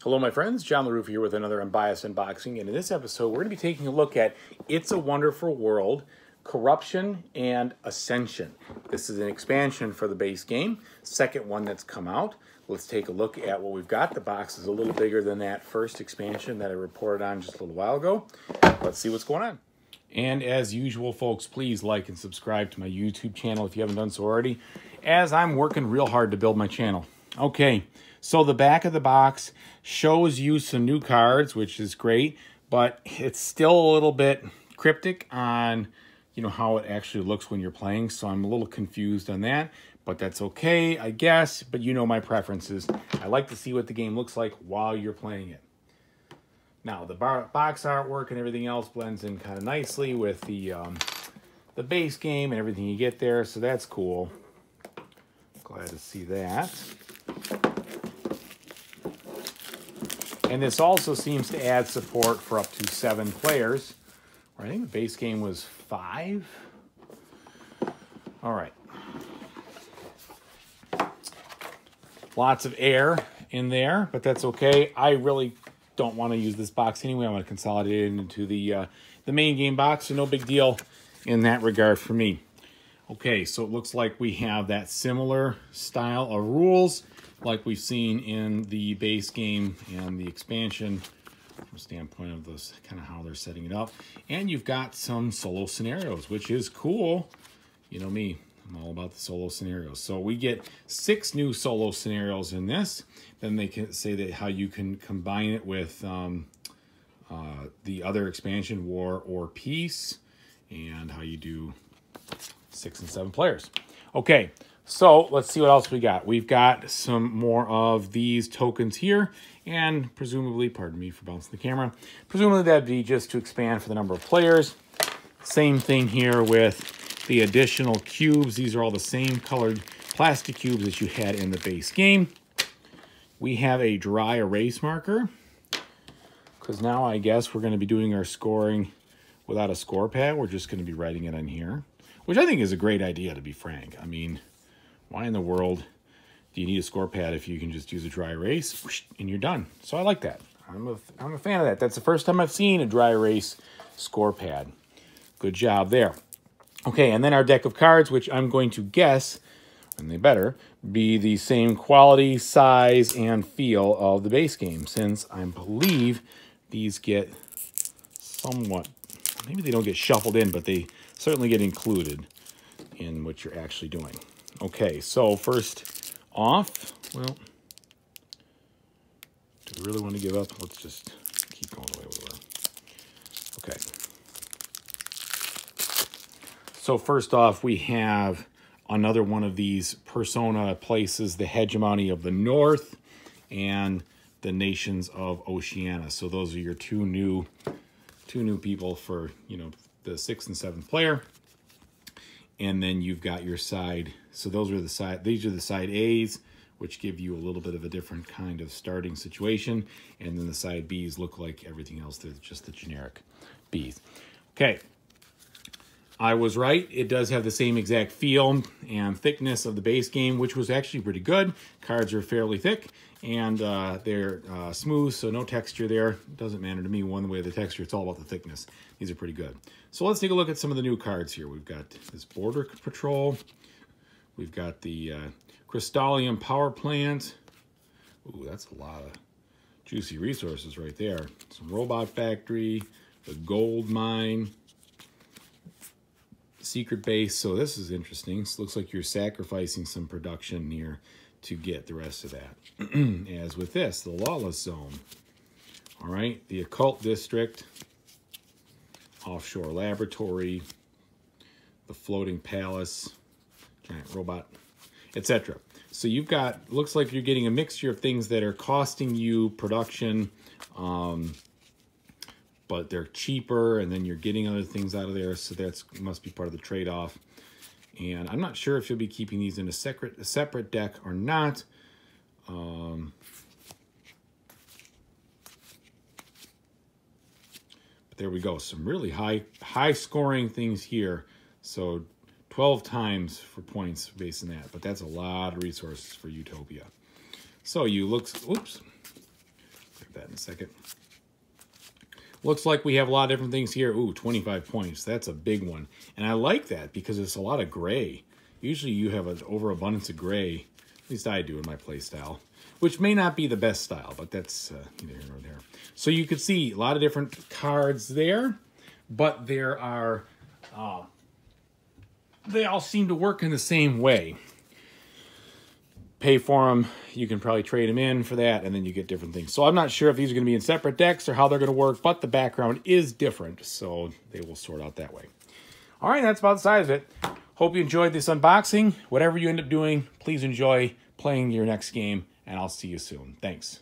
Hello my friends, John LaRuffa here with another Unbiased unboxing, and in this episode we're going to be taking a look at It's a Wonderful World, Corruption, and Ascension. This is an expansion for the base game, second one that's come out. Let's take a look at what we've got. The box is a little bigger than that first expansion that I reported on just a little while ago. Let's see what's going on. And as usual, folks, please like and subscribe to my YouTube channel if you haven't done so already, as I'm working real hard to build my channel. Okay, so the back of the box shows you some new cards, which is great, but it's still a little bit cryptic on, how it actually looks when you're playing, so I'm a little confused on that, but that's okay, I guess, but you know my preferences. I like to see what the game looks like while you're playing it. Now, the box artwork and everything else blends in kind of nicely with the base game and everything you get there, so that's cool. Glad to see that. And this also seems to add support for up to 7 players. I think the base game was 5. All right. Lots of air in there, but that's okay. I really don't want to use this box anyway. I want to consolidate it into the main game box, so no big deal in that regard for me. Okay, so it looks like we have that similar style of rules like we've seen in the base game and the expansion from a standpoint of this kind of how they're setting it up. And you've got some solo scenarios, which is cool. You know me, I'm all about the solo scenarios. So we get 6 new solo scenarios in this. Then they can say that how you can combine it with the other expansion, War or Peace, and how you do 6 and 7 players. Okay, so let's see what else we got. We've got some more of these tokens here, and presumably, pardon me for bouncing the camera, presumably that'd be just to expand for the number of players. Same thing here with the additional cubes. These are all the same colored plastic cubes that you had in the base game. We have a dry erase marker, because now I guess we're going to be doing our scoring without a score pad. We're just going to be writing it on here, which I think is a great idea, to be frank. I mean, why in the world do you need a score pad if you can just use a dry erase and you're done? So I like that. I'm a fan of that. That's the first time I've seen a dry erase score pad. Good job there. Okay, and then our deck of cards, which I'm going to guess, and they better, be the same quality, size, and feel of the base game, since I believe these get somewhat, maybe they don't get shuffled in, but they certainly get included in what you're actually doing. Okay, so first off, well, do we really want to give up? Let's just keep going the way we were. Okay. So first off, we have another one of these persona places, the hegemony of the North and the nations of Oceania. So those are your two new people for, the 6th and 7th player. And then you've got your side. So these are the side A's, which give you a little bit of a different kind of starting situation. And then the side B's look like everything else. They're just the generic B's. Okay. I was right. It does have the same exact feel and thickness of the base game, which was actually pretty good. Cards are fairly thick, and they're smooth, so no texture there. It doesn't matter to me one way or the texture. It's all about the thickness. These are pretty good. So let's take a look at some of the new cards here. We've got this Border Patrol. We've got the Crystallium Power Plant. Ooh, that's a lot of juicy resources right there. Some Robot Factory, the Gold Mine, Secret Base. So this is interesting. This looks like you're sacrificing some production here to get the rest of that. As with this, the Lawless Zone. All right, the Occult District, Offshore Laboratory, the Floating Palace, Giant Robot, etc. So you've got, looks like you're getting a mixture of things that are costing you production, but they're cheaper, and then you're getting other things out of there, so that must be part of the trade-off. And I'm not sure if you'll be keeping these in a separate deck or not. But there we go. Some really high scoring things here. So 12 times for points based on that, but that's a lot of resources for Utopia. So you look, oops, a second. Looks like we have a lot of different things here. Ooh, 25 points. That's a big one. And I like that because it's a lot of gray. Usually you have an overabundance of gray. At least I do in my play style. Which may not be the best style, but that's neither here nor there. So you can see a lot of different cards there. But there are... they all seem to work in the same way. Pay for them, you can probably trade them in for that, and then you get different things. So I'm not sure if these are going to be in separate decks or how they're going to work, but the background is different, so they will sort out that way. All right, that's about the size of it. Hope you enjoyed this unboxing. Whatever you end up doing, please enjoy playing your next game, and I'll see you soon. Thanks.